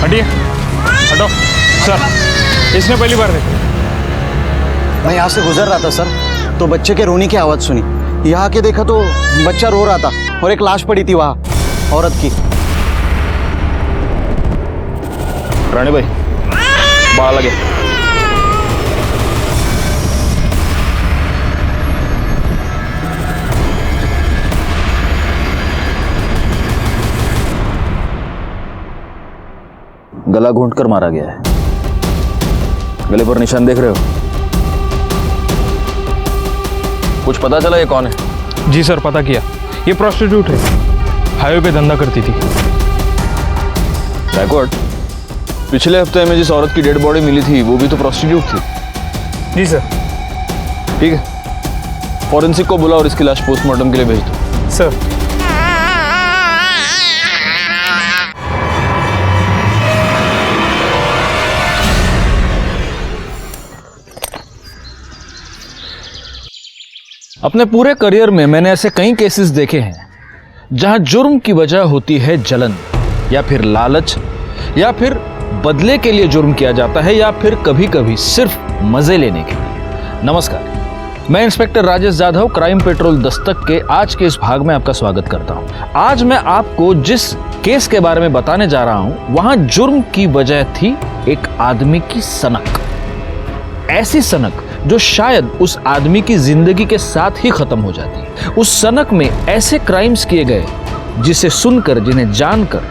हटिए, हटो सर। इसने पहली बार देखा। मैं यहाँ से गुजर रहा था सर, तो बच्चे के रोने की आवाज़ सुनी। यहाँ के देखा तो बच्चा रो रहा था और एक लाश पड़ी थी वहाँ, औरत की। रानी भाई, बाहर लगे। गला घोंटकर मारा गया है। गले पर निशान देख रहे हो? कुछ पता चला ये कौन है? जी सर, पता किया। ये प्रोस्टिट्यूट है, हाईवे पे धंधा करती थी। बैकवर्ड, पिछले हफ्ते में जिस औरत की डेड बॉडी मिली थी वो भी तो प्रोस्टिट्यूट थी। जी सर। ठीक है, फॉरेंसिक को बुला और इसकी लाश पोस्टमार्टम के लिए भेज दो। सर। अपने पूरे करियर में मैंने ऐसे कई केसेस देखे हैं जहां जुर्म की वजह होती है जलन, या फिर लालच, या फिर बदले के लिए जुर्म किया जाता है, या फिर कभी कभी सिर्फ मजे लेने के लिए। नमस्कार, मैं inspector Rajesh Jadhav, crime petrol Dastak के आज के इस भाग में आपका स्वागत करता हूं। आज मैं आपको जिस केस के बारे में बताने जा रहा हूं, वहां जुर्म की वजह थी एक आदमी की सनक। ऐसी सनक जो शायद उस आदमी की जिंदगी के साथ ही खत्म हो जाती। उस सनक में ऐसे क्राइम्स किए गए जिसे सुनकर, जिन्हें जानकर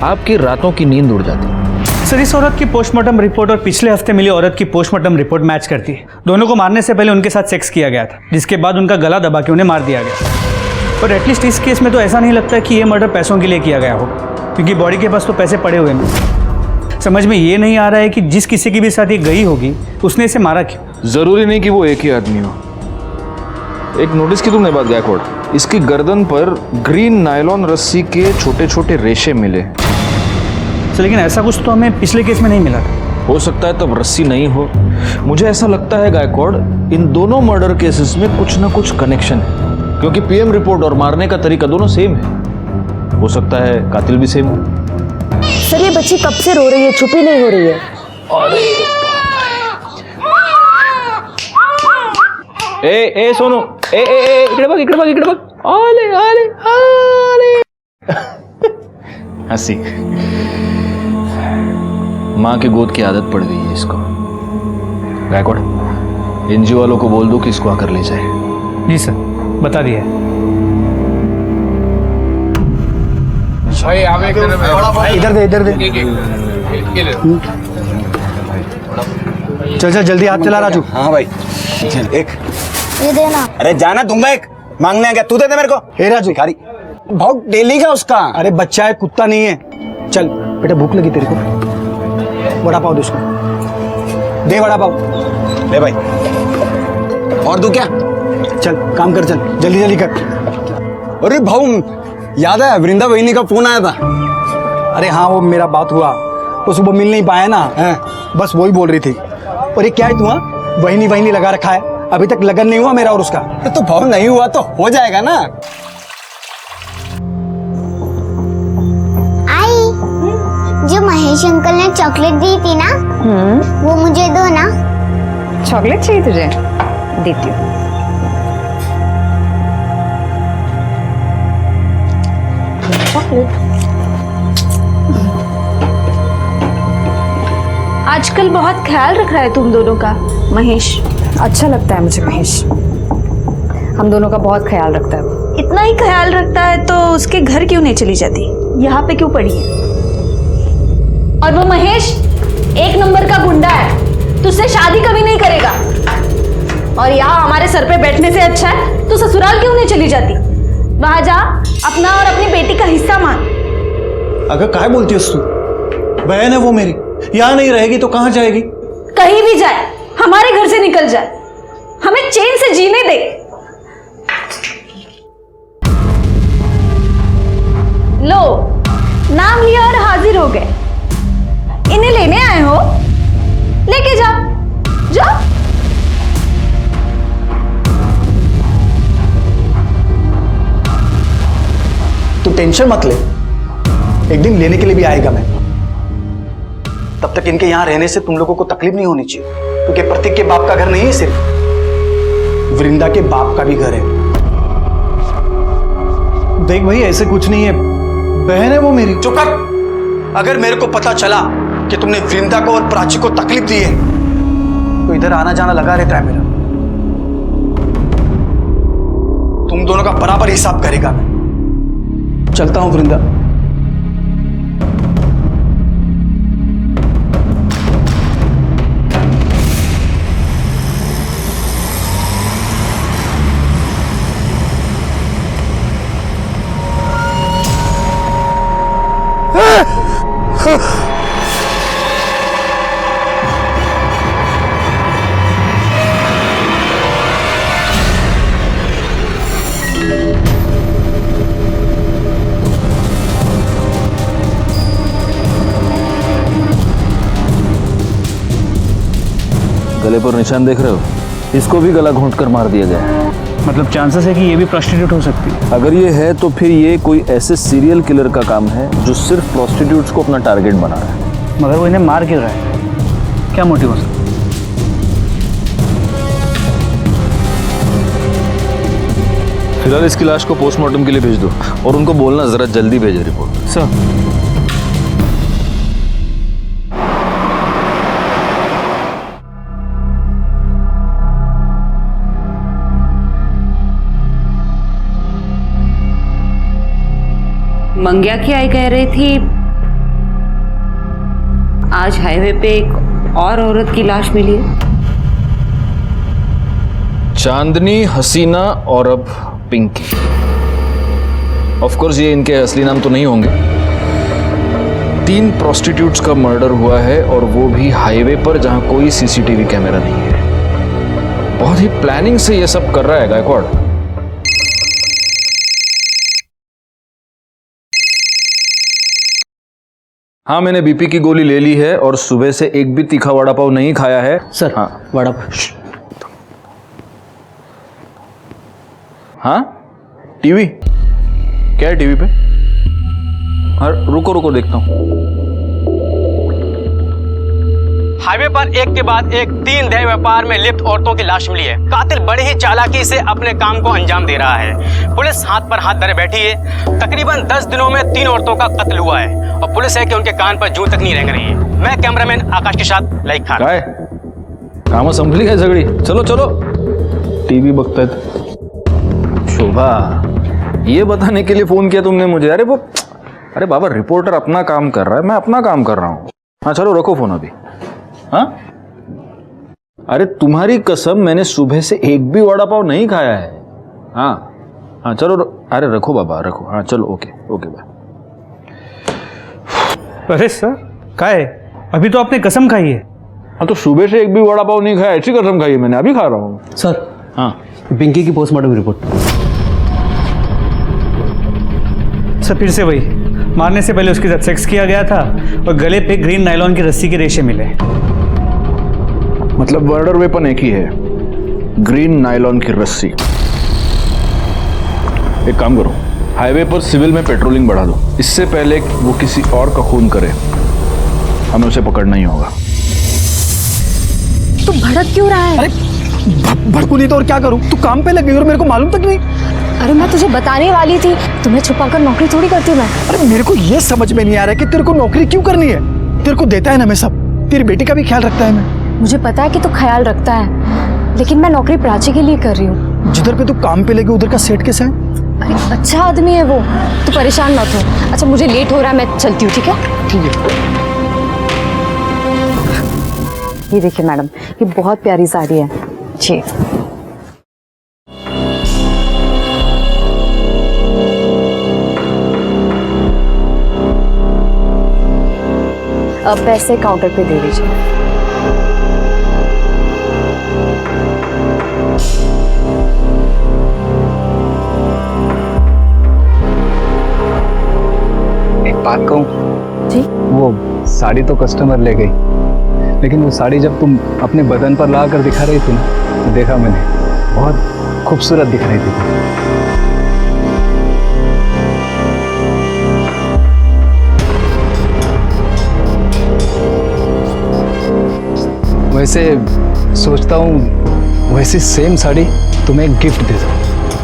आपकी रातों की नींद उड़ जाती। सर, इस औरत की पोस्टमार्टम रिपोर्ट और पिछले हफ्ते मिली औरत की पोस्टमार्टम रिपोर्ट मैच करती है। दोनों को मारने से पहले उनके साथ सेक्स किया गया था, जिसके बाद उनका गला दबा के उन्हें मार दिया गया। और एटलीस्ट इस केस में तो ऐसा नहीं लगता कि ये मर्डर पैसों के लिए किया गया हो, क्योंकि बॉडी के पास तो पैसे पड़े हुए हैं। समझ में ये नहीं आ रहा है कि जिस किसी के भी साथ ये गई होगी उसने इसे मारा क्यों। जरूरी नहीं कि वो एक ही आदमी हो। एक नोटिस की तुमने बात गायकवाड़, इसकी गर्दन पर ग्रीन नायलॉन रस्सी के छोटे छोटे रेशे मिले। सर, लेकिन ऐसा कुछ तो हमें पिछले केस में नहीं मिला था। हो सकता है तब रस्सी नहीं हो। मुझे ऐसा लगता है गायकवाड़, इन दोनों मर्डर केसेस में कुछ ना कुछ कनेक्शन है, क्योंकि पीएम रिपोर्ट और मारने का तरीका दोनों सेम है। हो सकता है कातिल भी सेम हो। सर, ये बच्ची कब से रो रही है, चुप ही नहीं हो रही है। ए सोनू, इकडे बघ, इकडे बघ, इकडे बघ। आले आले आले। हंसी। माँ की गोद की आदत पड़ गई है इसको। गायकवाड़, एनजीओ वालों को बोल दो कि इसको आकर ले जाए। जी सर, बता दिया। इधर दे, इधर दे। चल चल जल्दी, हाथ चला राजू। हाँ भाई, चल एक। ये देना। अरे जाना दूंगा, एक मांगने आ गया, तू दे दे मेरे को। हे राजू, भिखारी बहुत डेली का उसका। अरे बच्चा है, कुत्ता नहीं है। चल बेटा, भूख लगी तेरे को, वड़ा पाव दे उसको, दे वड़ा पाव। ले भाई, और दू क्या? चल काम कर, चल जल्दी जल्दी कर। अरे भाऊ, याद है वृंदा बहनी का फोन आया था? अरे हाँ, वो मेरा बात हुआ, वो सुबह मिल नहीं पाया ना, बस वही बोल रही थी। और ये क्या है, तू वहीनी वहीनी लगा रखा है, अभी तक लगन नहीं हुआ मेरा और उसका। तो भाव नहीं हुआ तो हो जाएगा ना। आई, जो महेश अंकल ने चॉकलेट दी थी ना, वो मुझे दो ना। चॉकलेट चाहिए तुझे? देती हूँ। चॉकलेट। आजकल बहुत ख्याल रख रहा है तुम दोनों का महेश। अच्छा लगता है मुझे महेश, हम दोनों का बहुत ख्याल रखता है। इतना ही ख्याल रखता है तो उसके घर क्यों नहीं चली जाती, यहाँ पे क्यों पड़ी है? और वो महेश एक नंबर का गुंडा है, तुझसे शादी कभी नहीं करेगा। और यहाँ हमारे सर पे बैठने से अच्छा है तो ससुराल क्यों नहीं चली जाती? वहां जा, अपना और अपनी बेटी का हिस्सा मांग। अगर काय बोलती है तू? बहन है वो मेरी, यहाँ नहीं रहेगी तो कहाँ जाएगी? कहीं भी जाए, हमारे घर से निकल जाए, हमें चैन से जीने दे। लो, नाम लिया और हाजिर हो गए। इन्हें लेने आए हो, लेके जाओ, जाओ। तू टेंशन मत ले, एक दिन लेने के लिए भी आएगा मैं। तब तक इनके यहाँ रहने से तुम लोगों को तकलीफ नहीं होनी चाहिए, क्योंकि प्रतीक के बाप का घर नहीं है सिर्फ, वृंदा के बाप का भी घर है। देख भाई ऐसे कुछ नहीं है, बहन है वो मेरी। चुप कर। अगर मेरे को पता चला कि तुमने वृंदा को और प्राची को तकलीफ दी है तो इधर आना जाना लगा रहता है मेरा। तुम दोनों का बराबर हिसाब करेगा मैं। चलता हूं वृंदा। गले पर निशान देख रहे हो? इसको भी गला घोंट कर मार दिया गया है। मतलब चांसेस है कि ये भी प्रोस्टिट्यूट हो सकती है। अगर ये है तो फिर ये कोई ऐसे सीरियल किलर का काम है जो सिर्फ प्रोस्टिट्यूट्स को अपना टारगेट बना रहा है। मगर वो इन्हें मार क्यों रहा है? क्या मोटिव हो सकता है? फिलहाल इसकी लाश को पोस्टमार्टम के लिए भेज दो और उनको बोलना जरा जल्दी भेजे रिपोर्ट। सर, मंग्या की आई कह रही थी आज हाईवे पे एक और औरत की लाश मिली है। चांदनी, हसीना और अब पिंकी। ऑफ कोर्स ये इनके असली नाम तो नहीं होंगे। 3 प्रोस्टिट्यूट्स का मर्डर हुआ है और वो भी हाईवे पर जहां कोई सीसीटीवी कैमरा नहीं है। बहुत ही प्लानिंग से ये सब कर रहा है गायकवाड़। हाँ, मैंने बीपी की गोली ले ली है और सुबह से एक भी तीखा वड़ा पाव नहीं खाया है। सर, हाँ वड़ा पाव। हाँ, टीवी क्या है टीवी पे? हाँ, रुको रुको देखता हूँ। हाईवे पर एक के बाद एक 3 देह व्यापार में लिप्त औरतों की लाश मिली है। कातिल बड़ी ही चालाकी से अपने काम को अंजाम दे रहा है। पुलिस हाथ पर हाथ धरे बैठी है। तकरीबन 10 दिनों में 3 औरतों का कत्ल हुआ है और पुलिस है कि उनके कान पर जूं तक नहीं रेंग रही है। मैं कैमरामैन आकाश के साथ लाइक खान। काय काम संभली काय सगळी? चलो चलो, टीवी बघतायत। शोभा, ये बताने के लिए फोन किया तुमने मुझे? अरे बाबा, रिपोर्टर अपना काम कर रहा है, मैं अपना काम कर रहा हूँ। हाँ चलो, रखो फोन अभी। हाँ, अरे तुम्हारी कसम, मैंने सुबह से एक भी वड़ा पाव नहीं खाया है। हाँ हाँ चलो, अरे रखो बाबा, रखो। हाँ चलो, ओके ओके बाय। अरे सर, क्या है? अभी तो आपने कसम खाई है। हाँ तो सुबह से एक भी वड़ा पाव नहीं खाया, ऐसी कसम खाई है मैंने, अभी खा रहा हूँ। सर, हाँ, पिंकी की पोस्टमार्टम रिपोर्ट। सर, फिर से वही, मारने से पहले उसके साथ सेक्स किया गया था और गले पे ग्रीन नायलॉन की रस्सी के रेशे मिले। मतलब मर्डर वेपन एक ही है, ग्रीन नायलॉन की रस्सी। एक काम करो, हाईवे पर सिविल में पेट्रोलिंग बढ़ा दो। इससे पहले वो किसी और का खून करे, हमें उसे पकड़ना ही होगा। तू भड़क क्यों रहा है? अरे भड़कू नहीं तो और क्या करूं? तू काम पे लग गई और मेरे को मालूम तक नहीं। अरे मैं तुझे बताने वाली थी, तुम्हें छुपाकर नौकरी थोड़ी करती मैं। अरे मेरे को ये समझ में नहीं आ रहा है कि तेरे को नौकरी क्यों करनी है। तेरे को देता है ना मैं सब, तेरी बेटी का भी ख्याल रखता है मैं। मुझे पता है कि तू ख्याल रखता है, लेकिन मैं नौकरी प्राची के लिए कर रही हूँ। जिधर पे तू काम पे लगी उधर का सेट कैसा है? अरे अच्छा आदमी है वो, तू परेशान मत हो। अच्छा मुझे लेट हो रहा है, मैं चलती हूँ, ठीक है? ठीक है। ये देखिए मैडम, ये बहुत प्यारी साड़ी है जी। अब पैसे काउंटर पे दे दीजिए। एक बात कहूँ? जी? वो साड़ी तो कस्टमर ले गई, लेकिन वो साड़ी जब तुम अपने बदन पर ला कर दिखा रही थी ना, तो देखा मैंने, बहुत खूबसूरत दिख रही थी। वैसे सोचता हूँ वैसी सेम साड़ी तुम्हें एक गिफ्ट दे दूँ,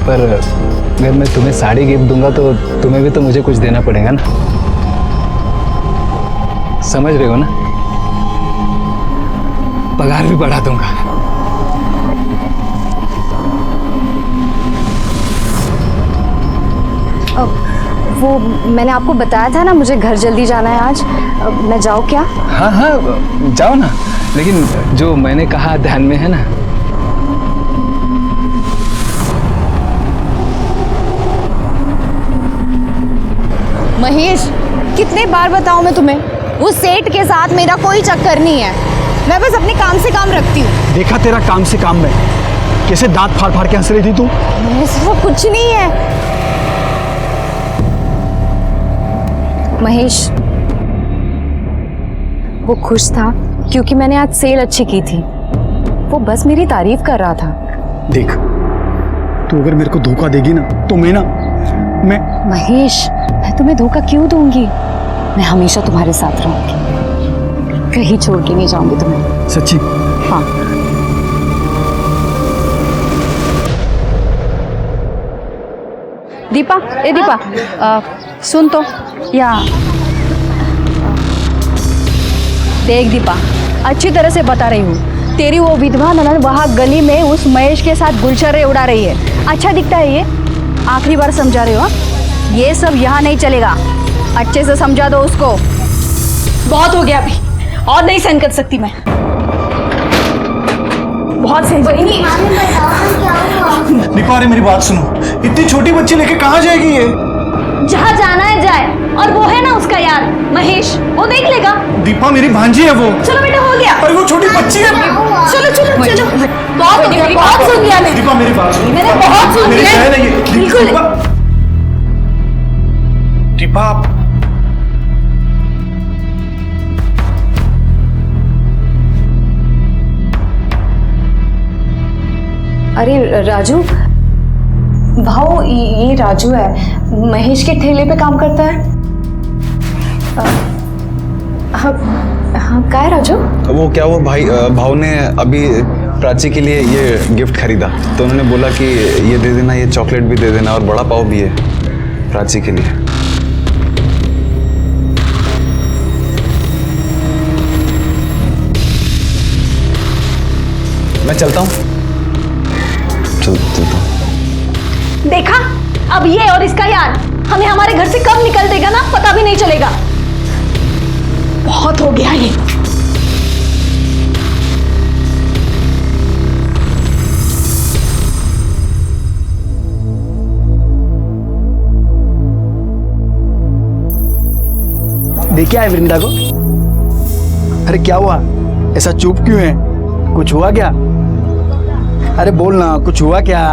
पर अगर मैं तुम्हें साड़ी गिफ्ट दूंगा तो तुम्हें भी तो मुझे कुछ देना पड़ेगा ना, समझ रहे हो ना? पगार भी बढ़ा दूंगा। वो मैंने आपको बताया था ना, मुझे घर जल्दी जाना है आज। मैं जाऊँ क्या? हाँ हाँ जाओ ना, लेकिन जो मैंने कहा ध्यान में है ना? महेश, कितने बार बताऊं मैं तुम्हें, उस सेठ के साथ मेरा कोई चक्कर नहीं है। मैं बस अपने काम से काम रखती हूँ। देखा तेरा काम से काम में, कैसे दांत फाड़ फाड़ के हंस रही थी तू। ऐसा कुछ नहीं है महेश। वो खुश था क्योंकि मैंने आज सेल अच्छी की थी। वो बस मेरी तारीफ कर रहा था। देख, तू अगर मेरे को धोखा देगी ना तो मैं महेश, मैं तुम्हें धोखा क्यों दूंगी? मैं हमेशा तुम्हारे साथ रहूंगी, कहीं छोड़ के नहीं जाऊंगी तुम्हें। सच्ची? हाँ। दीपा, ए दीपा, सुन तो, या देख दीपा, अच्छी तरह से बता रही हूँ, तेरी वो विधवा ननद वहाँ गली में उस महेश के साथ गुलछर्रे उड़ा रही है। अच्छा दिखता है ये? आखिरी बार समझा रहे हो? ये सब यहाँ नहीं चलेगा, अच्छे से समझा दो उसको। बहुत हो गया अभी, और नहीं सहन कर सकती मैं। बहुत सही बनी। दीपा, अरे मेरी बात सुनो, इतनी छोटी बच्ची लेके कहाँ जाएगी ये? जहाँ जाना है जाए, और वो है ना उसका यार महेश, वो देख लेगा। दीपा मेरी भांजी है वो। चलो बेटा, हो गया। अरे वो छोटी बच्ची है। चलो चलो चलो, बहुत हो गया, बहुत सुन लिया मैंने। दीपा मेरी बात सुनो, मैंने बहुत सुन लिया। बिल्कुल। दीपा, अरे राजू, भाऊ, ये राजू है, महेश के ठेले पे काम करता है। हाँ हाँ, क्या है राजू? वो क्या, वो भाव ने अभी प्राची के लिए ये गिफ्ट खरीदा, तो उन्होंने बोला कि ये दे देना, ये चॉकलेट भी दे देना, और बड़ा पाव भी है प्राची के लिए। मैं चलता हूँ। चलता हूँ। देखा, अब ये और इसका यार हमें हमारे घर से कब निकल देगा ना, पता भी नहीं चलेगा। बहुत हो गया ये। देखा है वृंदा को? अरे क्या हुआ, ऐसा चुप क्यों है? कुछ हुआ क्या? अरे बोल ना, कुछ हुआ क्या?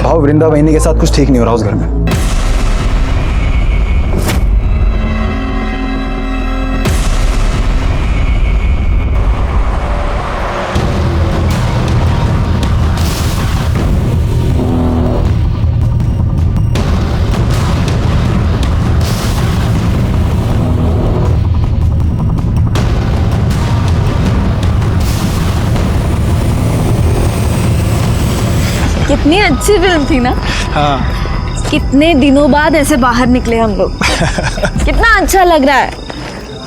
भाव, वृंदा बहनी के साथ कुछ ठीक नहीं हो रहा उस घर में। कितनी अच्छी फिल्म थी ना? हाँ। कितने दिनों बाद ऐसे बाहर निकले हम लोग। कितना अच्छा लग रहा है।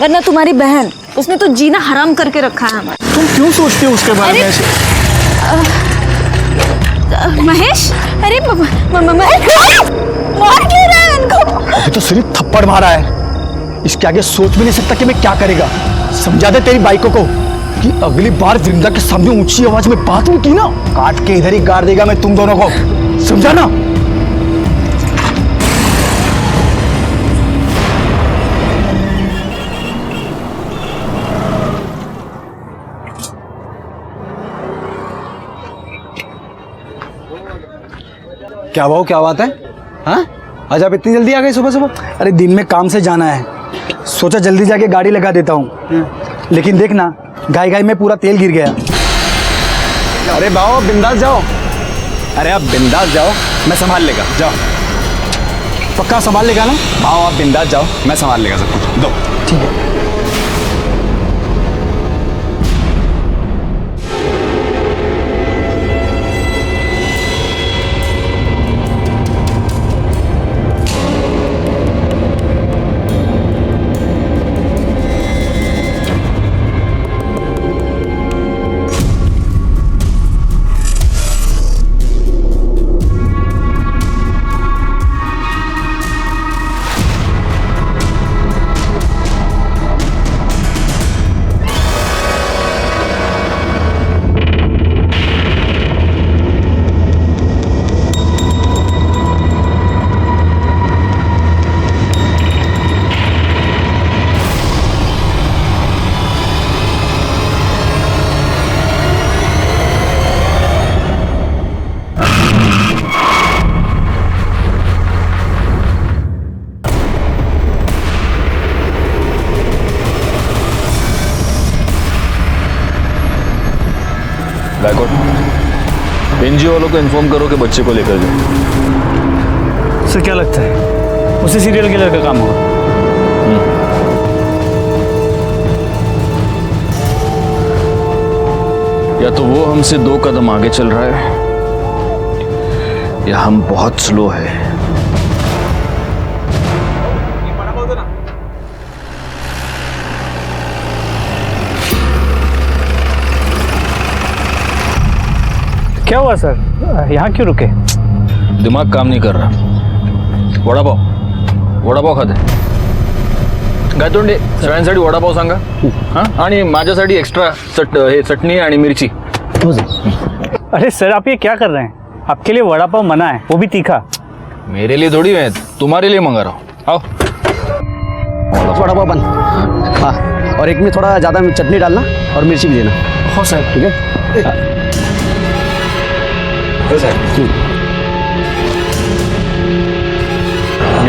वरना तुम्हारी बहन, उसने तो जीना हराम करके रखा है हमारा। तुम क्यों सोचती हो उसके बारे में ऐसे? महेश, अरे महेश, मार क्यों रहा है उनको? अभी तो सिर्फ थप्पड़ मारा है, इसके आगे सोच भी नहीं सकता कि मैं क्या करेगा। समझा दे तेरी बाइकों को कि अगली बार वृंदा के सामने ऊंची आवाज में बात नहीं की ना, काट के इधर ही गाड़ देगा मैं तुम दोनों को, समझा ना? क्या भाव, क्या बात है? हाँ, आज आप इतनी जल्दी आ गए सुबह सुबह? अरे दिन में काम से जाना है, सोचा जल्दी जाके गाड़ी लगा देता हूँ, लेकिन देखना गाय गाय में पूरा तेल गिर गया। अरे भाव, आप बिंदास जाओ। अरे आप बिंदास जाओ, मैं संभाल लेगा, जाओ। पक्का संभाल लेगा ना? भाव आप बिंदास जाओ, मैं संभाल लेगा सब कुछ, दो। ठीक है। गायकवाड़, एनजीओ वालों को इन्फॉर्म करो कि बच्चे को लेकर जाओ। सर क्या लगता है उसी सीरियल किलर का काम होगा? या तो वो हमसे 2 कदम आगे चल रहा है या हम बहुत स्लो है। क्या हुआ सर, यहाँ क्यों रुके? दिमाग काम नहीं कर रहा। वडापाव खाते गायतोंडे सगळ्यांसाठी वडापाव सांगा हां, आणि माझ्यासाठी एक्स्ट्रा चटणी आणि मिरची। अरे सर आप ये क्या कर रहे हैं? आपके लिए वड़ा पाव मना है, वो भी तीखा। मेरे लिए थोड़ी है, तुम्हारे लिए मंगा रहा हूँ। आओ वड़ा पाव बन। हाँ, और एक में थोड़ा ज़्यादा चटनी डालना और मिर्ची भी देना। हो सर, ठीक है।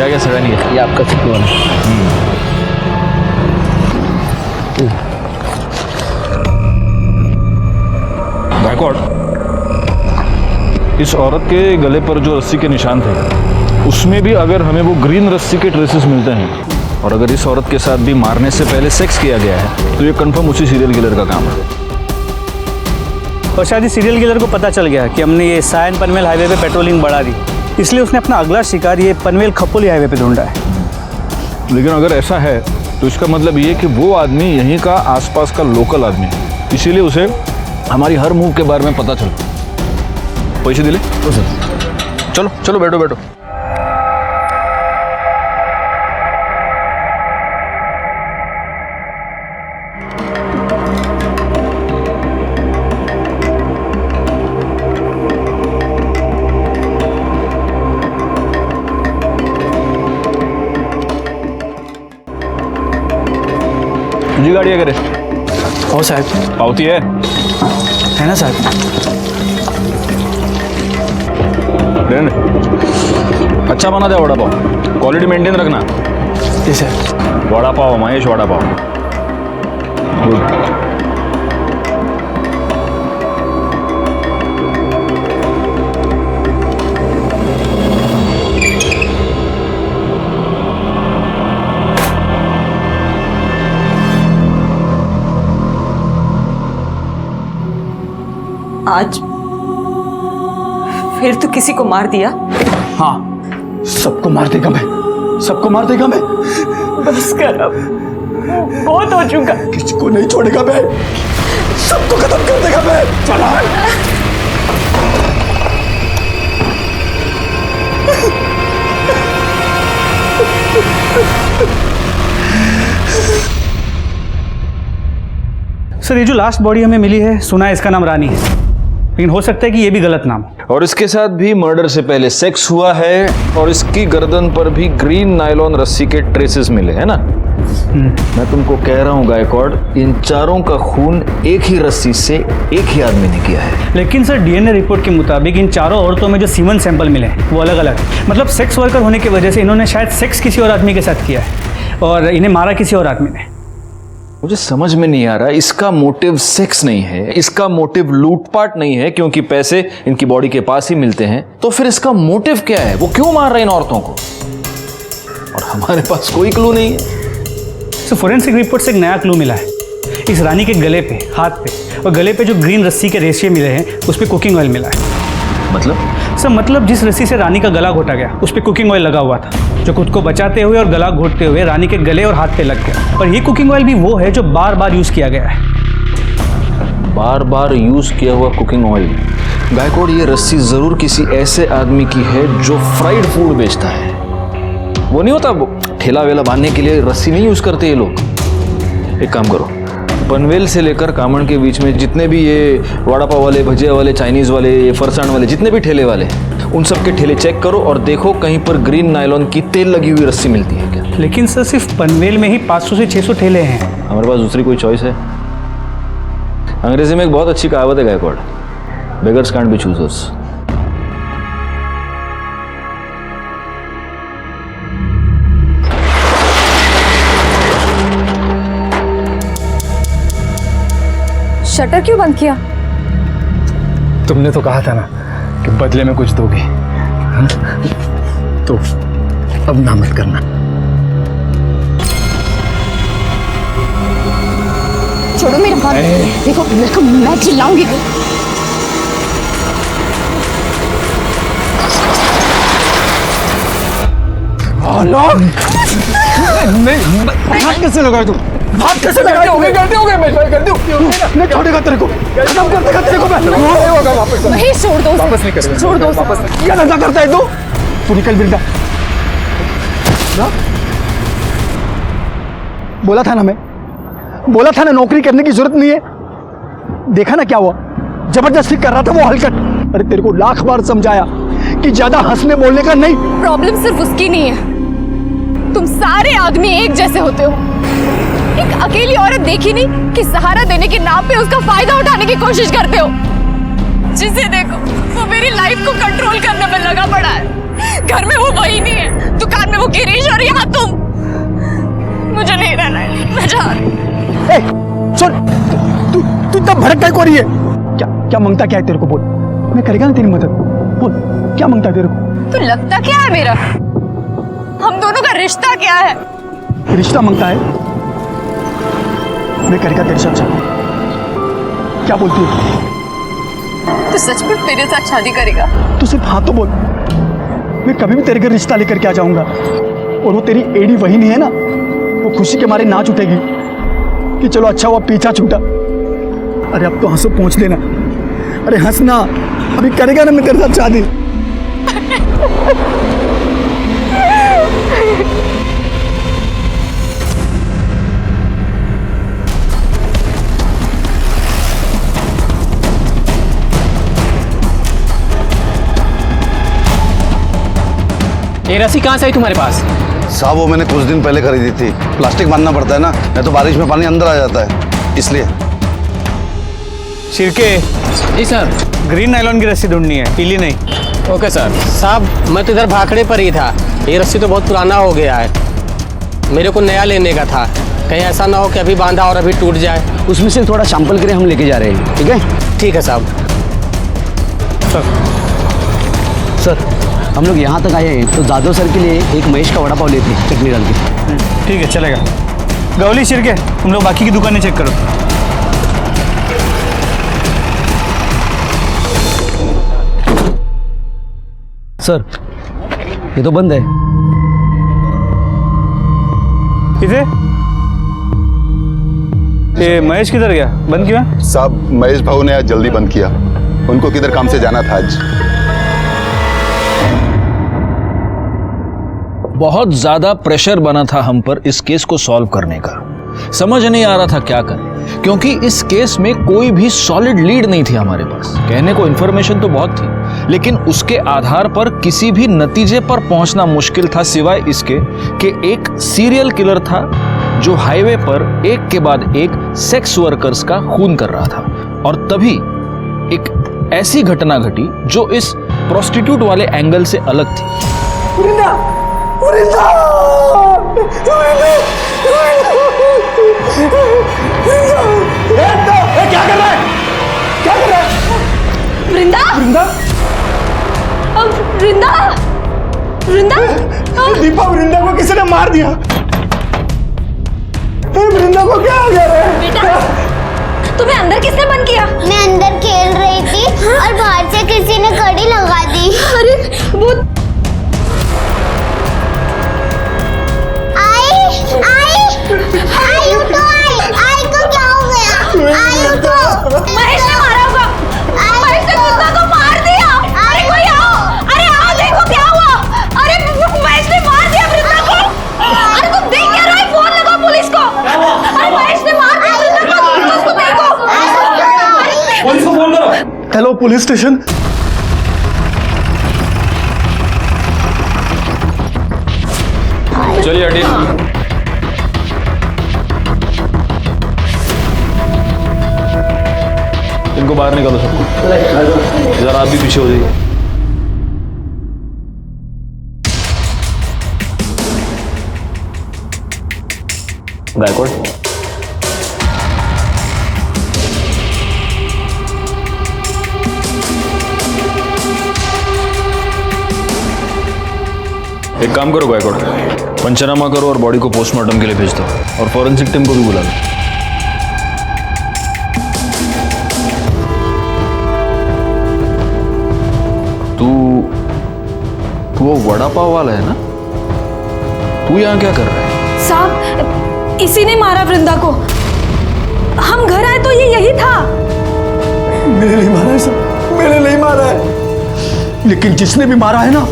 क्या सगळ्यांनी ये आपका चटनी वाला। गायकवाड़, इस औरत के गले पर जो रस्सी के निशान थे उसमें भी अगर हमें वो ग्रीन रस्सी के ट्रेसेस मिलते हैं और अगर इस औरत के साथ भी मारने से पहले सेक्स किया गया है तो ये कंफर्म उसी सीरियल किलर का काम है। और शायद इस सीरियल किलर को पता चल गया कि हमने ये सायन पनवेल हाईवे पे पेट्रोलिंग बढ़ा दी, इसलिए उसने अपना अगला शिकार ये पनवेल खपोली हाईवे पे ढूंढा है। लेकिन अगर ऐसा है तो इसका मतलब ये कि वो आदमी यहीं का आसपास का लोकल आदमी है, इसीलिए उसे हमारी हर मूव के बारे में पता चलता। पैसे दिले? चलो चलो बैठो बैठो। तुझी गाड़ी है करे? हो साहब। पावती है ना साहब? अच्छा बना दे वड़ा पाव, क्वालिटी मेंटेन रखना। जी सर। वड़ा पाव महेश, वड़ा पाव। गुड। आज फिर तो किसी को मार दिया? हाँ, सबको मार देगा मैं, सबको मार देगा मैं। बस कर अब, बहुत हो चुका। किसको नहीं छोड़ेगा मैं, सबको खत्म कर देगा मैं। चला सर ये जो लास्ट बॉडी हमें मिली है, सुना है इसका नाम रानी है, लेकिन हो सकता है कि ये भी गलत नाम हो। और इसके साथ भी मर्डर से पहले सेक्स हुआ है और इसकी गर्दन पर भी ग्रीन नायलॉन रस्सी के ट्रेसेस मिले हैं ना। मैं तुमको कह रहा हूँ गायकवाड़, इन चारों का खून एक ही रस्सी से एक ही आदमी ने किया है। लेकिन सर डीएनए रिपोर्ट के मुताबिक इन चारों औरतों में जो सीमन सैंपल मिले हैं वो अलग अलग, मतलब सेक्स वर्कर होने की वजह से इन्होंने शायद सेक्स किसी और आदमी के साथ किया है और इन्हें मारा किसी और आदमी ने। मुझे समझ में नहीं आ रहा, इसका मोटिव सेक्स नहीं है, इसका मोटिव लूटपाट नहीं है क्योंकि पैसे इनकी बॉडी के पास ही मिलते हैं, तो फिर इसका मोटिव क्या है? वो क्यों मार रहे हैं इन औरतों को? और हमारे पास कोई क्लू नहीं है। तो फोरेंसिक रिपोर्ट से एक नया क्लू मिला है। इस रानी के गले पे, हाथ पे और गले पे जो ग्रीन रस्सी के रेशे मिले हैं उस पर कुकिंग ऑयल मिला है। मतलब? सर मतलब जिस रस्सी से रानी का गला घोटा गया उस पर कुकिंग ऑयल लगा हुआ था, जो खुद को बचाते हुए और गला घोटते हुए रानी के गले और हाथ पे लग गया। और ये कुकिंग ऑयल भी वो है जो बार बार यूज़ किया गया है। बार बार यूज किया हुआ कुकिंग ऑयल। गायकवाड़, ये रस्सी जरूर किसी ऐसे आदमी की है जो फ्राइड फूड बेचता है। वो नहीं होता, वो ठेला वेला बांधने के लिए रस्सी नहीं यूज करते ये लोग। एक काम करो, पनवेल से लेकर कामण के बीच में जितने भी ये वड़ा पाव वाले, भजिया वाले, चाइनीज वाले, ये फरसाण वाले, जितने भी ठेले वाले, उन सब के ठेले चेक करो और देखो कहीं पर ग्रीन नायलॉन की तेल लगी हुई रस्सी मिलती है क्या। लेकिन सर सिर्फ पनवेल में ही 500 से 600 ठेले हैं। हमारे पास दूसरी कोई चॉइस है? अंग्रेजी में एक बहुत अच्छी कहावत है Gaikwad, beggars can't be choosers. Shutter क्यों बंद किया? तुमने तो कहा था ना कि बदले में कुछ दोगे, हाँ? तो अब ना मत करना। छोड़ो मेरा हाथ। देखो मेरे को, मैं चिल्लाऊंगी। हाथ कैसे लगाए तुम? हाथ कैसे लगाए? गलती हो गई मैं छोड़ेगा तेरे को, खत्म कर देगा तेरे को मैं। वापस नहीं, छोड़ दो, वापस नहीं करेगा। छोड़ दो। क्या धंधा करता है तू निकल वृंदा। बोला था ना मैं, बोला था ना नौकरी करने की जरूरत नहीं है। देखा ना क्या हुआ, जबरदस्ती कर रहा था वो हलकट। अरे तेरे को लाख बार समझाया कि ज्यादा हंसने बोलने का नहीं। प्रॉब्लम सिर्फ उसकी नहीं है, तुम सारे आदमी एक जैसे होते हो। एक अकेली औरत देखी नहीं कि सहारा देने के नाम पे उसका फायदा उठाने की कोशिश करते हो। जिसे देखो वो मेरी लाइफ को कंट्रोल करने में लगा पड़ा है। घर में वो वही नहीं है, दुकान में वो गिरीश और यहाँ तुम। मुझे नहीं रहना है, मैं जा रही हूँ। सुन, तू इतना भड़क काय को रही है? क्या मांगता क्या है तेरे को? बोल, मैं करेगा ना तेरी मदद। बोल, क्या मांगता है तेरे को? तो लगता क्या है मेरा? हम दोनों का रिश्ता क्या है? रिश्ता मांगता है? मैं करेगा तेरे साथ शादी। क्या बोलती है? तो सचमुच मेरे साथ शादी करेगा? तू सिर्फ हाँ तो बोल, मैं कभी भी तेरे घर रिश्ता लेकर के आ जाऊंगा। और वो तेरी एडी वही नहीं है ना, वो खुशी के मारे नाच उठेगी कि चलो अच्छा हुआ पीछा छूटा। अरे अब तो हंसो पहुंच लेना। अरे हंसना, अभी करेगा ना मैं तेरे साथ शादी। ये रस्सी कहाँ से आई तुम्हारे पास? साहब वो मैंने कुछ दिन पहले खरीदी थी। प्लास्टिक बांधना पड़ता है ना, नहीं तो बारिश में पानी अंदर आ जाता है, इसलिए। शिरके। जी सर। ग्रीन नायलॉन की रस्सी ढूंढनी है, पीली नहीं। Okay sir. साहब मैं तो इधर भाखड़े पर ही था, ये रस्सी तो बहुत पुराना हो गया है, मेरे को नया लेने का था। कहीं ऐसा ना हो कि अभी बांधा और अभी टूट जाए। उसमें से थोड़ा सैंपल के लिए हम लेके जा रहे हैं, ठीक है? ठीक है साहब। सर हम लोग यहाँ तक आए हैं तो जादव सर के लिए एक महेश का वड़ा पाव लेते हैं, चटनी डाल के। ठीक है, चलेगा। गौली, शिरके, तुम लोग बाकी की दुकानें चेक करो। सर ये तो बंद है। किसे? ये महेश किधर गया? बंद क्यों है? साहब महेश भाऊ ने आज जल्दी बंद किया, उनको किधर काम से जाना था आज। बहुत ज्यादा प्रेशर बना था हम पर इस केस को सॉल्व करने का। समझ नहीं आ रहा था क्या करें, क्योंकि इस केस में कोई भी सॉलिड लीड नहीं थी हमारे पास। कहने को इंफॉर्मेशन तो बहुत थी, लेकिन उसके आधार पर किसी भी नतीजे पर पहुंचना मुश्किल था, सिवाय इसके कि एक सीरियल किलर था जो हाईवे पर एक के बाद एक सेक्स वर्कर्स का खून कर रहा था। और तभी एक ऐसी घटना घटी जो इस प्रोस्टिट्यूट वाले एंगल से अलग थी। क्या कर रहा है? क्या कर रहा है? वृंदा, वृंदा, वृंदा, वृंदा। दीपा, वृंदा को किसी ने मार दिया। वृंदा को क्या हो गया रे? बेटा, तुम्हें अंदर किसने बंद किया? मैं अंदर खेल रही थी और बाहर से किसी ने कड़ी लगा दी। अरे वो आई को क्या हो गया? आई को महेश ने मारा होगा। महेश ने वृंदा को मार दिया। अरे कोई आओ, अरे आओ, देखो क्या हुआ। अरे महेश ने मार दिया वृंदा को। अरे तुम देख क्या रहे हो? फोन लगाओ पुलिस को। अरे महेश ने मार दिया वृंदा को, उसको देखो। पुलिस को फोन करो। Hello police station. चलिए हटिए। इनको बाहर निकालो सबको। जरा आप भी पीछे हो जाइए। गायकवाड़, एक काम करो गायकवाड़, पंचनामा करो और बॉडी को पोस्टमार्टम के लिए भेज दो और फॉरेंसिक टीम को भी बुला लो। तू वो वड़ा पाव वाला है ना? तू यहाँ क्या कर रहा है? साहब, इसी ने मारा वृंदा को। हम घर आए तो ये यही था। मैंने नहीं मारा है सर, मैंने नहीं मारा है। लेकिन जिसने भी मारा है ना,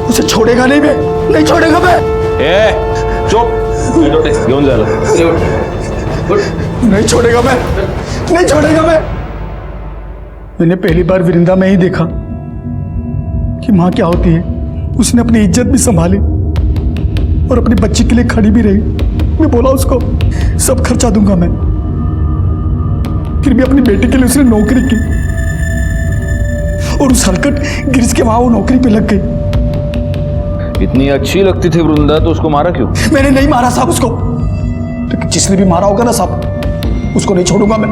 उसे छोड़ेगा नहीं मैं, नहीं छोड़ेगा मैं। चुप, घेऊन जायला। नहीं छोड़ेगा मैं, नहीं छोड़ेगा मैं। मैंने पहली बार वृंदा में ही देखा कि माँ क्या होती है। उसने अपनी इज्जत भी संभाली और अपनी बच्ची के लिए खड़ी भी रही। मैं बोला उसको सब खर्चा दूंगा मैं, फिर भी अपनी बेटी के लिए उसने नौकरी की और उस हलकट गिरिश के वहां वो नौकरी पे लग गई। इतनी अच्छी लगती थी वृंदा तो उसको मारा क्यों? मैंने नहीं मारा साहब उसको, लेकिन जिसने भी मारा होगा ना साहब, उसको नहीं छोड़ूंगा मैं।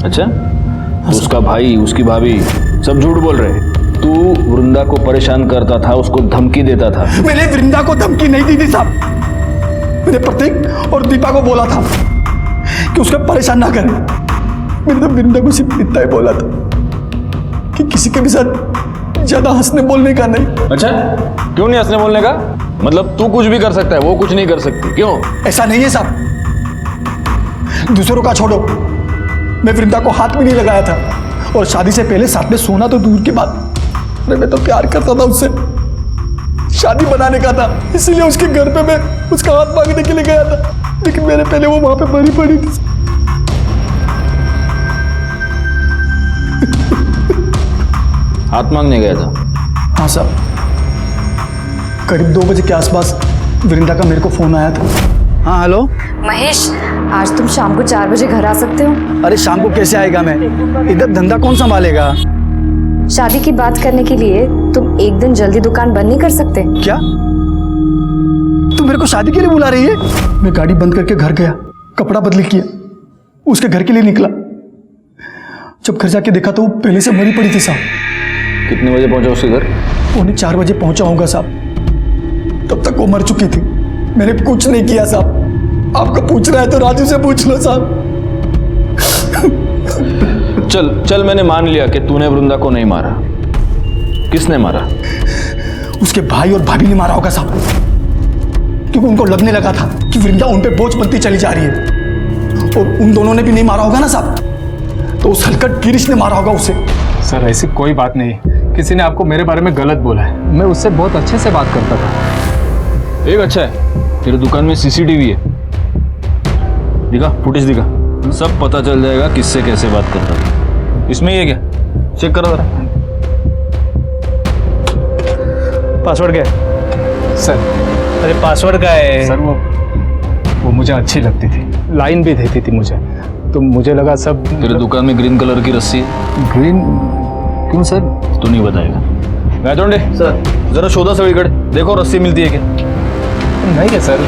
अच्छा, तो उसका भाई, उसकी भाभी सब झूठ बोल रहे हैं। तू वृंदा को परेशान करता था, उसको धमकी देता था। मैंने वृंदा को धमकी नहीं दी थी साहब। मैंने प्रतीक और दीपा को बोला था कि उसको परेशान ना करें। मैंने तो वृंदा को सिर्फ इतना ही बोला था कि किसी के भी साथ ज्यादा हंसने बोलने का नहीं। अच्छा, क्यों नहीं हंसने बोलने का? मतलब तू कुछ भी कर सकता है, वो कुछ नहीं कर सकती, क्यों? ऐसा नहीं है साहब, दूसरों का छोड़ो, मैं वृंदा को हाथ भी नहीं लगाया था और शादी से पहले साथ में सोना तो दूर की बात, अरे मैं तो प्यार करता था उससे, शादी बनाने का था, इसीलिए उसके घर पे मैं उसका हाथ मांगने के लिए गया था। लेकिन मेरे पहले वो वहां पे मरी पड़ी थी। हाथ मांगने गया था? हाँ साहब, करीब 2 बजे के आसपास वृंदा का मेरे को फोन आया था। हाँ हेलो महेश, आज तुम शाम को 4 बजे घर आ सकते हो? अरे शाम को कैसे आएगा मैं, इधर धंधा कौन संभालेगा? शादी की बात करने के लिए तुम एक दिन जल्दी दुकान बंद नहीं कर सकते? क्या तू मेरे को शादी के लिए बुला रही है? मैं गाड़ी बंद करके घर गया, कपड़ा बदली किया, उसके घर के लिए निकला। जब घर जाके देखा तो वो पहले से मरी पड़ी थी साहब। कितने बजे पहुंचा उसके घर? 3:45 बजे पहुंचा होगा साहब। तब तक वो मर चुकी थी। मैंने कुछ नहीं किया साहब। आपको पूछ रहा है तो राजू से पूछ लो साहब। चल चल, मैंने मान लिया कि तूने वृंदा को नहीं मारा। किसने मारा? उसके भाई और भाभी ने मारा होगा साहब, क्योंकि उनको लगने लगा था कि वृंदा उन पे बोझ बनती चली जा रही है। और उन दोनों ने भी नहीं मारा होगा ना साहब, तो उस हलकट गिरीश ने मारा होगा उसे। सर ऐसी कोई बात नहीं, किसी ने आपको मेरे बारे में गलत बोला है। मैं उससे बहुत अच्छे से बात करता था। एक अच्छा है, तेरे दुकान में सीसीटीवी है, दिखा, फुटेज दिखा, सब पता चल जाएगा किससे कैसे बात करता था। इसमें ये क्या, चेक करो जरा। पासवर्ड क्या है? सर अरे पासवर्ड क्या है? सर वो मुझे अच्छी लगती थी, लाइन भी देती थी मुझे, तो मुझे लगा सब। तेरे दुकान में ग्रीन कलर की रस्सी है? ग्रीन क्यों सर? तू नहीं बताएगा। गायतोंडे सर, जरा शोधा सगळीकडे, देखो रस्सी मिलती है क्या? नहीं है सर।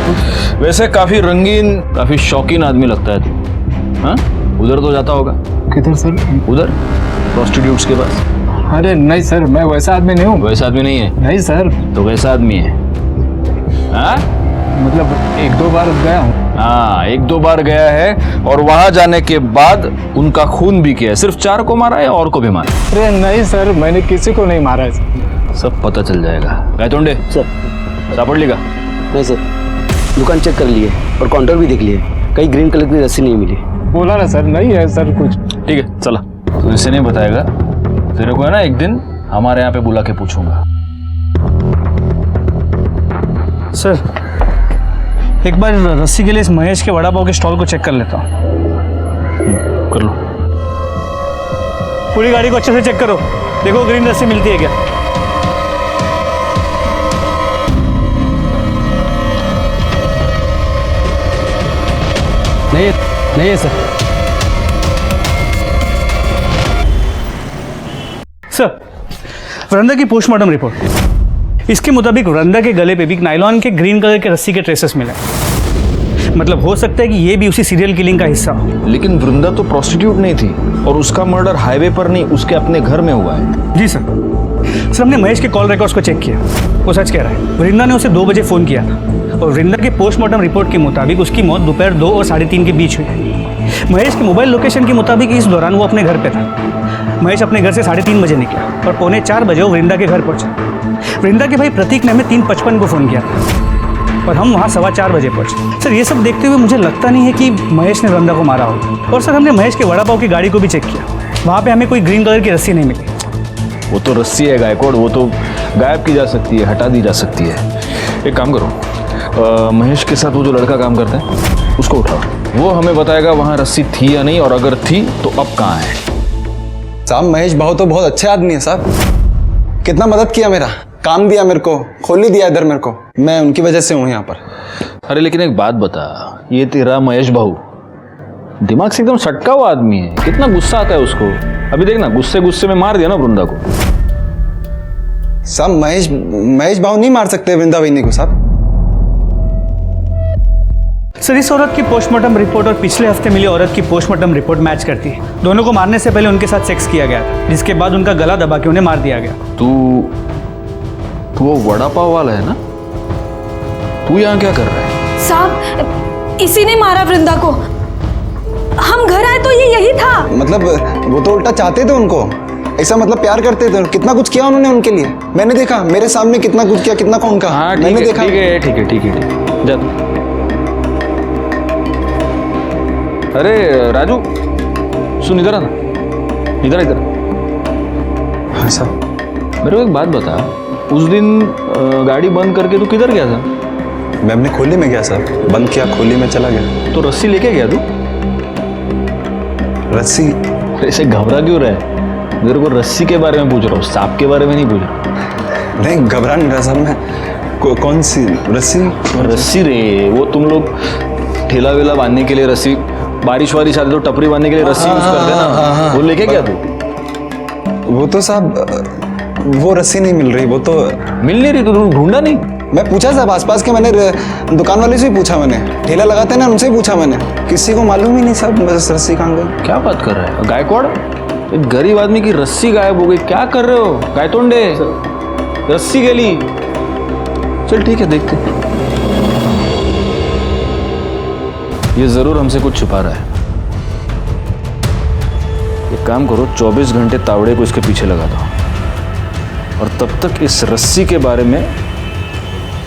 वैसे काफी रंगीन, काफी शौकीन आदमी लगता है तू। हाँ, उधर तो जाता होगा। किधर सर? उधर प्रोस्टिट्यूट्स के पास। अरे नहीं सर, मैं वैसा आदमी नहीं हूँ। वैसा आदमी नहीं है? नहीं सर। तो वैसा आदमी है? हाँ, मतलब 1-2 बार गया हूँ। हाँ, 1-2 बार गया है और वहां जाने के बाद उनका खून भी किया है। सिर्फ 4 को मारा है या और को भी मारा? अरे नहीं सर, मैंने किसी को नहीं मारा है। सब पता चल जाएगा। गायतोंडे सर, सापड़ का? नहीं सर, दुकान चेक कर लिए और काउंटर भी देख लिए, कहीं ग्रीन कलर की रस्सी नहीं मिली। बोला ना सर, नहीं है सर कुछ। ठीक है, चला। तो इसे नहीं बताएगा, तेरे को है ना एक दिन हमारे यहाँ पे बुला के पूछूंगा। सर, एक बार रस्सी के लिए इस महेश के वड़ा पाव के स्टॉल को चेक कर लेता हूँ। कर लो। पूरी गाड़ी को अच्छे से चेक करो, देखो ग्रीन रस्सी मिलती है क्या। नहीं है सर। सर, वृंदा की पोस्टमार्टम रिपोर्ट, इसके मुताबिक वृंदा के गले पे भी नायलॉन के ग्रीन कलर के रस्सी के ट्रेसेस मिले। मतलब हो सकता है कि ये भी उसी सीरियल किलिंग का हिस्सा हो। लेकिन वृंदा तो प्रोस्टिट्यूट नहीं थी और उसका मर्डर हाईवे पर नहीं उसके अपने घर में हुआ है। जी सर हमने महेश के कॉल रिकॉर्ड्स को चेक किया, वो सच कह रहा है। वृंदा ने उसे 2 बजे फ़ोन किया था और वृंदा के पोस्टमार्टम रिपोर्ट के मुताबिक उसकी मौत दोपहर 2 और 3:30 के बीच हुई है। महेश के मोबाइल लोकेशन के मुताबिक इस दौरान वो अपने घर पे था। महेश अपने घर से 3:30 बजे निकला और 3:45 बजे वो वृंदा के घर पहुंचा। वृंदा के भाई प्रतीक ने हमें 3:55 को फ़ोन किया था और हम वहाँ 4:15 बजे पहुंचे। सर ये सब देखते हुए मुझे लगता नहीं है कि महेश ने वृंदा को मारा होगा। और सर हमने महेश के वड़ा पाव की गाड़ी को भी चेक किया, वहाँ पे हमें कोई ग्रीन कलर की रस्सी नहीं मिली। वो तो रस्सी है गायकवाड़, वो तो गायब की जा सकती है, हटा दी जा सकती है। एक काम करो, महेश के साथ वो जो लड़का काम करता है उसको उठाओ, वो हमें बताएगा वहाँ रस्सी थी या नहीं, और अगर थी तो अब कहाँ है। साहब महेश भाव तो बहुत अच्छे आदमी है साहब, कितना मदद किया, मेरा काम दिया, मेरे को खोल ही दिया इधर मेरे को, मैं उनकी वजह से हूँ यहाँ पर। अरे लेकिन एक बात बता, ये तेरा महेश भाऊ दिमाग से एकदम सटका हुआ आदमी है, कितना गुस्सा आता है उसको। अभी देखना गुस्से में मार दिया ना वृंदा को। साहब महेश भाऊ नहीं मार सकते वृंदा वहीनी को साहब। सर इस औरत की पोस्टमार्टम रिपोर्ट और पिछले हफ्ते मिली औरत की पोस्टमार्टम रिपोर्ट मैच करती है। दोनों को मारने से पहले उनके साथ सेक्स किया गया था, जिसके बाद उनका गला दबा के उन्हें मार दिया गया। तू वो वड़ा पाव वाला है ना, तू यहाँ क्या कर रहा है? साहब इसी ने मारा वृंदा को, हम घर आए तो ये यही था। मतलब वो तो उल्टा चाहते थे उनको, ऐसा मतलब प्यार करते थे, कितना कुछ किया उन्होंने उनके लिए, मैंने देखा, मेरे सामने कितना कुछ किया, कितना कौन कहा। हाँ मैंने देखा। ठीक है जा। अरे राजू सुन, इधर आना, इधर। हाँ साहब। मेरे को एक बात बता, उस दिन गाड़ी बंद करके तू किधर गया था? मैं अपने खोली में गया साहब, बंद किया, खोली में चला गया। तो रस्सी लेके गया तू? रस्सी? ऐसे घबरा क्यों रहा है? मेरे को रस्सी के बारे में पूछ रहा हूँ, सांप के बारे में नहीं पूछ रहा। नहीं घबरा नहीं रहा साहब मैं। कौन सी रस्सी? रस्सी रे, वो तुम लोग ठेला वेला बांधने के लिए रस्सी, बारिश वारिश आती तो टपरी बांधने के लिए रस्सी यूज करते ना, वो लेके गया तू? वो तो साहब वो रस्सी नहीं मिल रही, वो तो मिल नहीं रही, तो ढूंढा नहीं? मैं पूछा साहब आसपास के, मैंने दुकान वाले से भी पूछा, मैंने ठेला लगाते ना उनसे ही पूछा मैंने, किसी को मालूम ही नहीं साहब बस रस्सी कहाँ गई। क्या बात कर रहा है गायकवाड़? एक गरीब आदमी की रस्सी गायब हो गई, क्या कर रहे हो गायतोंडे? रस्सी गली। चल ठीक है, देखते। ये जरूर हमसे कुछ छुपा रहा है। एक काम करो, 24 घंटे तावड़े को इसके पीछे लगा दो और तब तक इस रस्सी के बारे में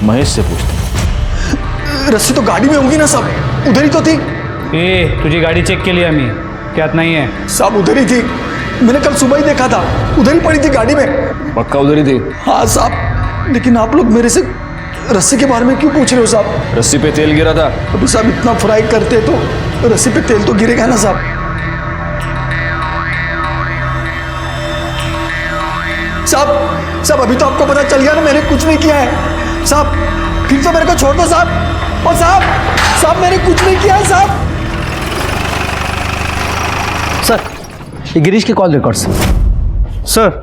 महेश से पूछते। रस्सी तो गाड़ी में होगी ना साहब, उधर ही तो थी। तुझी गाड़ी चेक के लिए हमें क्या इतना ही है? साहब उधर ही थी, मैंने कल सुबह ही देखा था, उधर ही पड़ी थी गाड़ी में। पक्का उधर ही थी? हाँ साहब, लेकिन आप लोग मेरे से रस्सी के बारे में क्यों पूछ रहे हो साहब? रस्सी पे तेल गिरा था। अभी साहब इतना फ्राई करते तो रस्सी पे तेल तो गिरेगा ना साहब। साहब अभी तो आपको पता चल गया ना मैंने कुछ नहीं किया है साहब, फिर तो मेरे को छोड़ दो साहब। और साहब मैंने कुछ नहीं किया है साहब। सर ये गिरीश के कॉल रिकॉर्ड्स। सर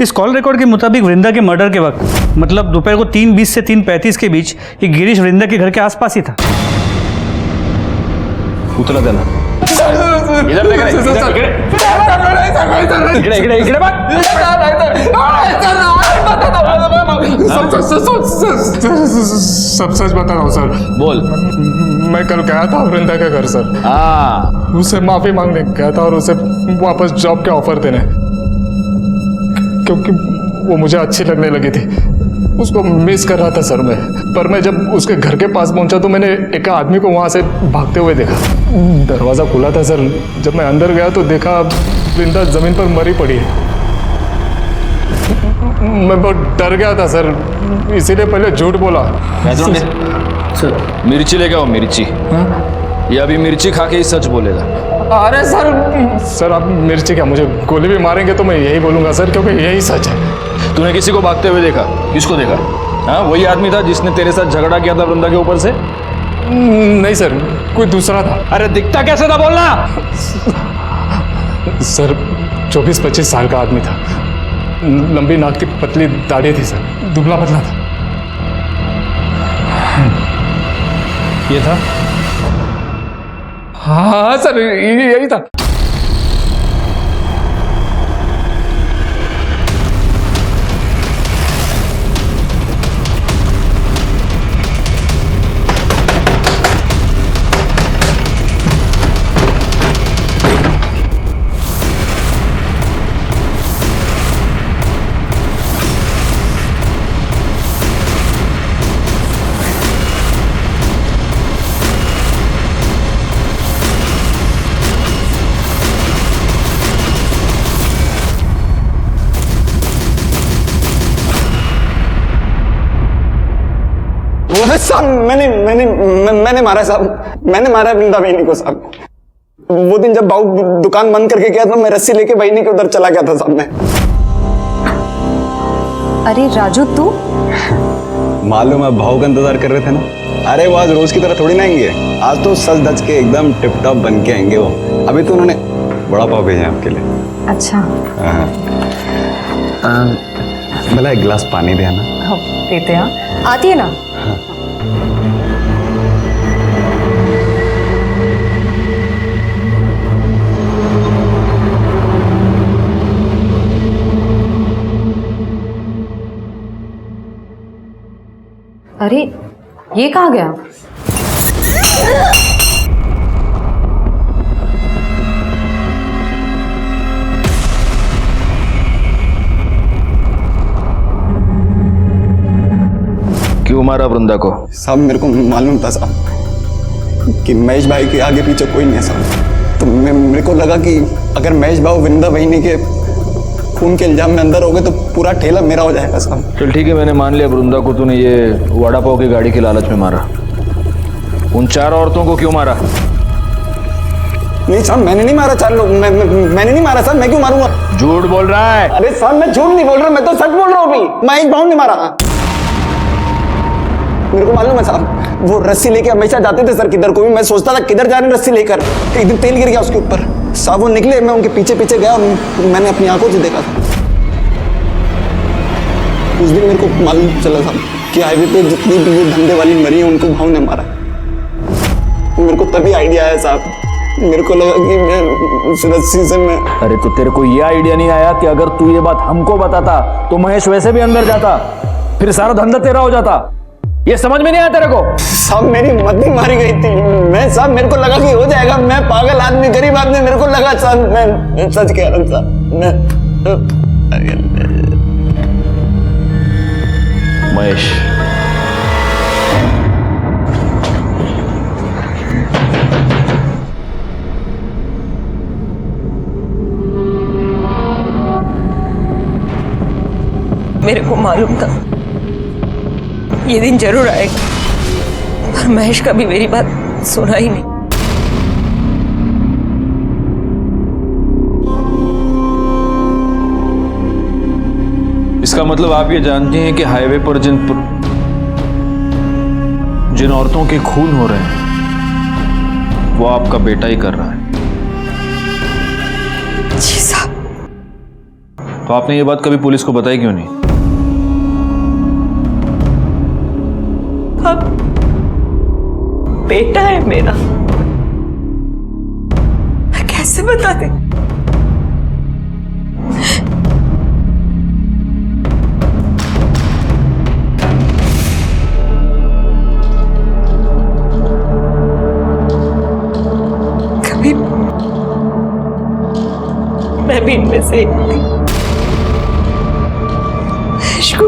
इस कॉल रिकॉर्ड के मुताबिक वृंदा के मर्डर के वक्त, मतलब दोपहर को 3:20 से 3:35 के बीच, ये गिरीश वृंदा के घर के आसपास ही था। उतला देना इधर देख रहे, सब सच बता रहा हूँ सर। बोल। मैं कल गया था वृंदा के घर सर। उससे माफी मांगने गया था और उसे वापस जॉब के ऑफर देने, क्योंकि वो मुझे अच्छी लगने लगी थी, उसको मिस कर रहा था सर मैं। पर मैं जब उसके घर के पास पहुंचा तो मैंने एक आदमी को वहां से भागते हुए देखा। दरवाज़ा खुला था सर, जब मैं अंदर गया तो देखा वृंदा जमीन पर मरी पड़ी है। मैं बहुत डर गया था सर, इसीलिए पहले झूठ बोला। सर मिर्ची लेके आओ, मिर्ची। ये अभी मिर्ची खा के ही सच बोलेगा। अरे सर आप मिर्ची क्या, मुझे गोली भी मारेंगे तो मैं यही बोलूंगा सर, क्योंकि यही सच है। तूने किसी को भागते हुए देखा? किसको देखा? हाँ वही आदमी था जिसने तेरे साथ झगड़ा किया था वृंदा के ऊपर से? नहीं सर, कोई दूसरा था। अरे दिखता कैसे था बोलना? सर 24-25 साल का आदमी था, लंबी नाक की पतली दाढ़ी थी सर, दुबला पतला था। ये था हाँ सर, यही था। साहब मैंने मारा साहब, मैंने मारा वृंदा बहनी को साहब। वो दिन जब बाबू दुकान बंद करके गया था, मैं रस्सी लेके बहनी के उधर चला गया था साहब मैं। अरे राजू तू? मालूम है, भाव का इंतजार कर रहे थे ना। अरे वो आज रोज की तरह थोड़ी ना आएंगे, आज तो सज धज के एकदम टिप टॉप बन के आएंगे वो। अभी तो उन्होंने बड़ा पाव भेजा आपके लिए। अच्छा भला एक गिलास पानी दे ना। देते हैं, आती है ना। अरे ये कहाँ गया? क्यों मारा वृंदा को? साहब मेरे को मालूम था साहब कि महेश भाई के आगे पीछे कोई नहीं है साहब। तो मेरे को लगा कि अगर महेश भाई वृंदा बहनी के खून के इल्जाम में अंदर हो गए तो पूरा ठेला मेरा हो जाएगा साहब। चल ठीक है, मैंने मान लिया वृंदा को तूने ये वड़ा पाव की गाड़ी की लालच में मारा। उन 4 औरतों को क्यों मारा? नहीं साहब, मैंने नहीं मारा 4 लोग। मैंने नहीं मारा साहब, मैं क्यों मारूंगा? झूठ बोल रहा है। अरे साहब मैं झूठ नहीं बोल रहा, मैं तो सच बोल रहा हूँ। अभी महेश भाव ने मारा। मेरे को मालूम है साहब, वो रस्सी लेके हमेशा जाते थे सर किधर को भी। मैं सोचता था किधर जा रहे रस्सी लेकर, एक दिन तेल गिर गया उसके ऊपर साहब। वो निकले, मैं उनके पीछे पीछे गया और मैंने अपनी आंखों से देखा था। उस दिन मेरे को मालूम चला साहब कि हाईवे पे जितनी भी ये धंधे वाली मरी है उनको भाव ने मारा। मेरे को तभी आइडिया आया साहब। मेरे को लगा कि मैं उस रस्सी से मैं। अरे तो तेरे को ये आइडिया नहीं आया कि अगर तू ये बात हमको बताता तो महेश वैसे भी अंदर जाता, फिर सारा धंधा तेरा हो जाता? ये समझ में नहीं आया तेरे को? साहब मेरी मती मारी गई थी। मैं साहब मेरे को लगा कि हो जाएगा। मैं पागल आदमी, गरीब आदमी, मेरे को लगा साहब, मैं सच कह रहा हूँ साहब। महेश, मेरे को मालूम था ये दिन जरूर आएगा, पर महेश का भी मेरी बात सुना ही नहीं। इसका मतलब आप ये जानती हैं कि हाईवे पर जिन औरतों के खून हो रहे हैं वो आपका बेटा ही कर रहा है। जी साहब। तो आपने ये बात कभी पुलिस को बताई क्यों नहीं? अब बेटा है मेरा, मैं कैसे बता दे? कभी मैं भी इनमें से एक थी। इसको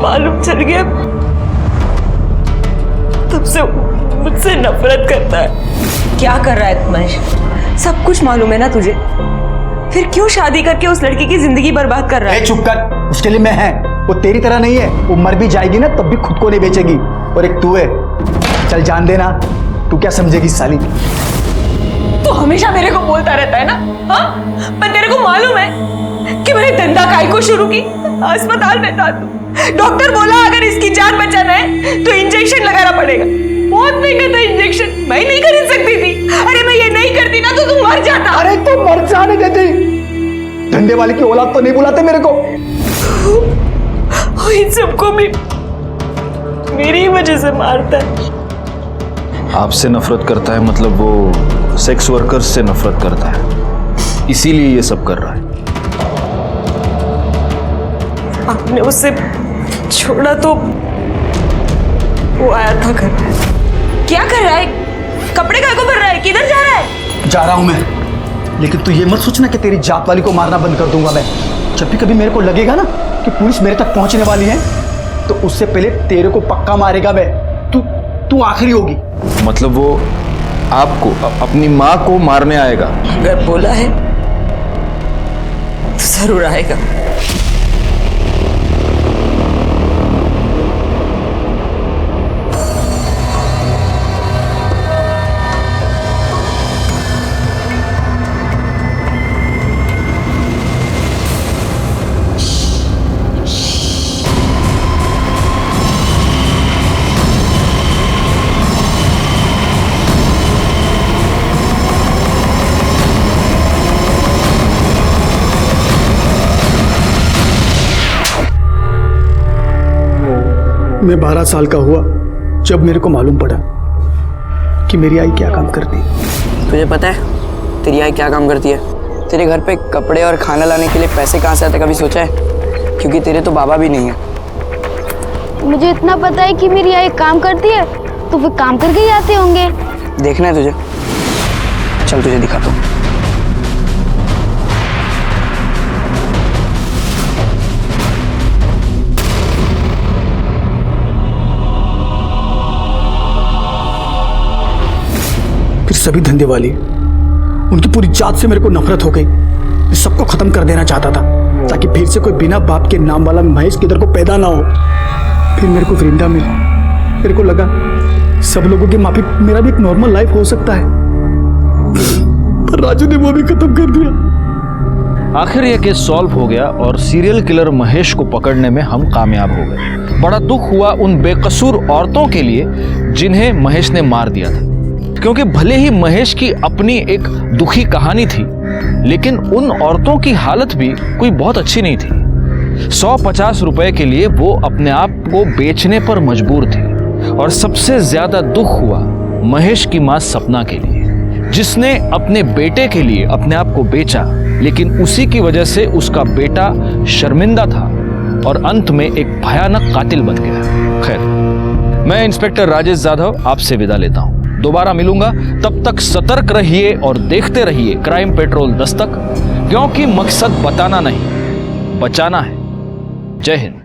मालूम चल गया, तब से मुझसे नफरत करता है। क्या कर रहा है महेश? सब कुछ मालूम है ना तुझे, फिर क्यों शादी करके उस लड़की की जिंदगी बर्बाद कर रहा है? चुप कर, उसके लिए मैं है, वो तेरी तरह नहीं है। वो मर भी जाएगी ना तब भी खुद को नहीं बेचेगी। और एक तू है, चल जान देना, तू क्या समझेगी साली? तू हमेशा मेरे को बोलता रहता है ना, हाँ? पर तेरे को मालूम है कि मैंने धंधा काय को शुरू की? अस्पताल में था तू, डॉक्टर बोला अगर इसकी जान बचाना है तो इंजेक्शन लगाना पड़ेगा। बहुत महंगा था इंजेक्शन, मैं नहीं खरीद सकती थी। अरे मैं ये नहीं करती ना तो तू मर जाता। अरे तू मर जाने देती, धंधे वाले की औलाद तो नहीं बुलाते मेरे को। इन सबको भी मेरी वजह से मारता है। आपसे नफरत करता है मतलब वो सेक्स वर्कर्स से नफरत करता है, इसीलिए ये सब कर रहा है। आपने उसे छोड़ा तो वो आया था घर में। क्या कर रहा है? कपड़े का को भर रहा है? किधर जा रहा है? जा रहा हूं मैं, लेकिन तू ये मत सोचना कि तेरी जात वाली को मारना बंद कर दूंगा मैं। जब भी कभी मेरे को लगेगा ना कि पुलिस मेरे तक पहुंचने वाली है तो उससे पहले तेरे को पक्का मारेगा मैं। तू आखिरी होगी। मतलब वो आपको अपनी माँ को मारने आएगा? अगर बोला है तो जरूर आएगा। मैं 12 साल का हुआ जब मेरे को मालूम पड़ा कि मेरी आई क्या काम करती है। तुझे पता है तेरी आई क्या काम करती है? तेरे घर पे कपड़े और खाना लाने के लिए पैसे कहाँ से आते कभी सोचा है? क्योंकि तेरे तो बाबा भी नहीं है। मुझे इतना पता है कि मेरी आई काम करती है तो फिर काम करके ही आते होंगे। देखना है तुझे? चल तुझे दिखाता हूँ। फिर सभी धंधे वाली उनकी पूरी जात से मेरे को नफरत हो गई। मैं सबको खत्म कर देना चाहता था ताकि फिर से कोई बिना बाप के नाम वाला महेश किधर को पैदा ना हो। फिर मेरे को वृंदा मिली। मेरे को लगा सब लोगों के माफी मेरा भी एक नॉर्मल लाइफ हो सकता है, पर राजू ने वो भी खत्म कर दिया। आखिर यह केस सॉल्व हो गया और सीरियल किलर महेश को पकड़ने में हम कामयाब हो गए। बड़ा दुख हुआ उन बेकसूर औरतों के लिए जिन्हें महेश ने मार दिया था, क्योंकि भले ही महेश की अपनी एक दुखी कहानी थी, लेकिन उन औरतों की हालत भी कोई बहुत अच्छी नहीं थी। 150 रुपए के लिए वो अपने आप को बेचने पर मजबूर थी। और सबसे ज्यादा दुख हुआ महेश की मां सपना के लिए, जिसने अपने बेटे के लिए अपने आप को बेचा, लेकिन उसी की वजह से उसका बेटा शर्मिंदा था और अंत में एक भयानक कातिल बन गया। खैर, मैं इंस्पेक्टर राजेश जाधव आपसे विदा लेता हूं। दोबारा मिलूंगा, तब तक सतर्क रहिए और देखते रहिए क्राइम पेट्रोल दस्तक, क्योंकि मकसद बताना नहीं, बचाना है। जय हिंद।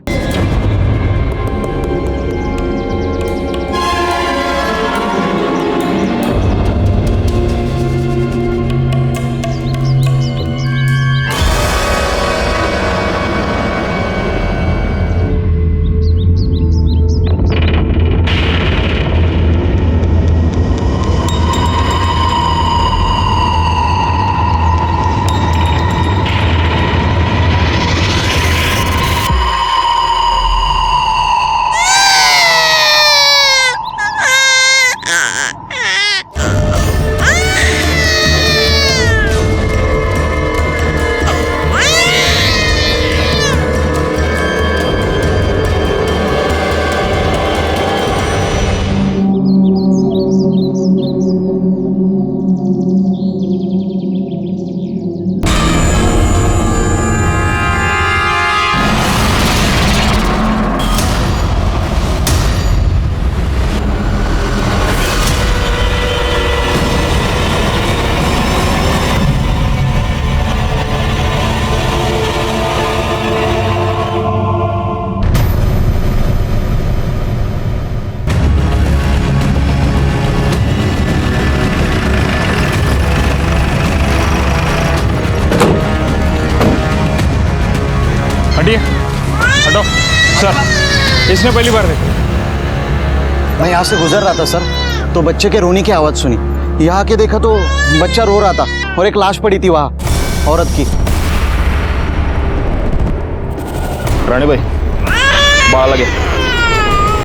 हटिए, हटो सर, इसने पहली बार देखा। मैं यहाँ से गुजर रहा था सर, तो बच्चे के रोने की आवाज़ सुनी। यहाँ आके देखा तो बच्चा रो रहा था और एक लाश पड़ी थी वहाँ, औरत की। रानी भाई, बाहर लगे।